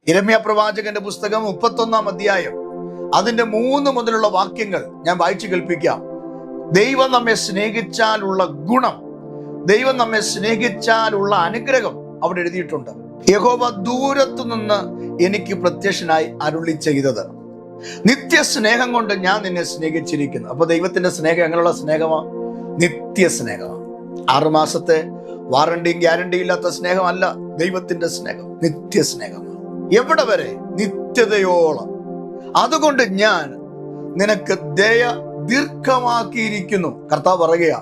യിരെമ്യാ പ്രവാചകന്റെ പുസ്തകം 31-ാം അധ്യായം അതിന്റെ 3 മുതലുള്ള വാക്യങ്ങൾ ഞാൻ വായിച്ചു കേൾപ്പിക്കാം. ദൈവം നമ്മെ സ്നേഹിച്ചാലുള്ള ഗുണം, ദൈവം നമ്മെ സ്നേഹിച്ചാലുള്ള അനുഗ്രഹം അവിടെ എഴുതിയിട്ടുണ്ട്. യഹോവ ദൂരത്തു നിന്ന് എനിക്ക് പ്രത്യക്ഷനായി അരുളി ചെയ്തത്, നിത്യസ്നേഹം കൊണ്ട് ഞാൻ നിന്നെ സ്നേഹിച്ചിരിക്കുന്നു. അപ്പൊ ദൈവത്തിന്റെ സ്നേഹം എങ്ങനെയുള്ള സ്നേഹമാണ്? നിത്യസ്നേഹമാണ്. 6 മാസത്തെ വാറണ്ടിയും ഗ്യാരണ്ടിയും ഇല്ലാത്ത സ്നേഹമല്ല ദൈവത്തിന്റെ സ്നേഹം. നിത്യസ്നേഹമാണ്. എവിടെ വരെ? നിത്യതയോളം. അതുകൊണ്ട് ഞാൻ നിനക്ക് ദയ ദീർഘമാക്കിയിരിക്കുന്നു. കർത്താവ് പറയുക,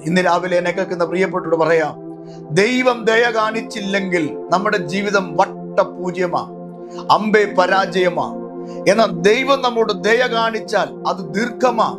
ഇന്ന് രാവിലെ എന്നെ കേൾക്കുന്ന പ്രിയപ്പെട്ടോട് പറയാം, ദൈവം ദയ കാണിച്ചില്ലെങ്കിൽ നമ്മുടെ ജീവിതം വട്ടപൂജ്യമാ, അമ്പേ പരാജയമാ. എന്നാൽ ദൈവം നമ്മോട് ദയ കാണിച്ചാൽ അത് ദീർഘമാ,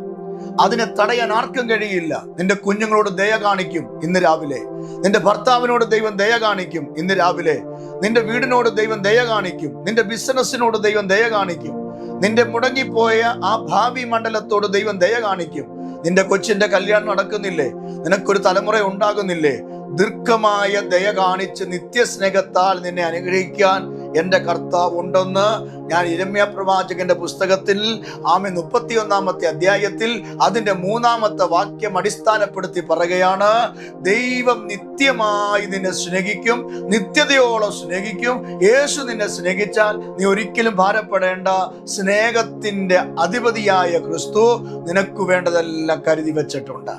അതിനെ തടയാൻ ആർക്കും കഴിയില്ല. നിന്റെ കുഞ്ഞുങ്ങളോട് ദയ കാണിക്കും ഇന്ന് രാവിലെ. നിന്റെ ഭർത്താവിനോട് ദൈവം ദയ കാണിക്കും ഇന്ന് രാവിലെ. നിന്റെ വീടിനോട് ദൈവം ദയ കാണിക്കും. നിന്റെ ബിസിനസ്സിനോട് ദൈവം ദയ കാണിക്കും. നിന്റെ മുടങ്ങിപ്പോയ ആ ഭാവി മണ്ഡലത്തോട് ദൈവം ദയ കാണിക്കും. നിന്റെ കൊച്ചിന്റെ കല്യാണം നടക്കുന്നില്ലേ? നിനക്കൊരു തലമുറ ഉണ്ടാകുന്നില്ലേ? ദീർഘമായ ദയ കാണിച്ച് നിത്യസ്നേഹത്താൽ നിന്നെ അനുഗ്രഹിക്കാൻ എൻ്റെ കർത്താവ് ഉണ്ടെന്ന് ഞാൻ യിരെമ്യാ പ്രവാചകന്റെ പുസ്തകത്തിൽ 31-ാമത്തെ അധ്യായത്തിൽ അതിന്റെ 3-ാമത്തെ വാക്യം അടിസ്ഥാനപ്പെടുത്തി പറയുകയാണ്. ദൈവം നിത്യമായി നിന്നെ സ്നേഹിക്കും, നിത്യതയോളം സ്നേഹിക്കും. യേശു നിന്നെ സ്നേഹിച്ചാൽ നീ ഒരിക്കലും ഭാരപ്പെടേണ്ട. സ്നേഹത്തിന്റെ അധിപതിയായ ക്രിസ്തു നിനക്ക് വേണ്ടതെല്ലാം കരുതി വെച്ചിട്ടുണ്ട്.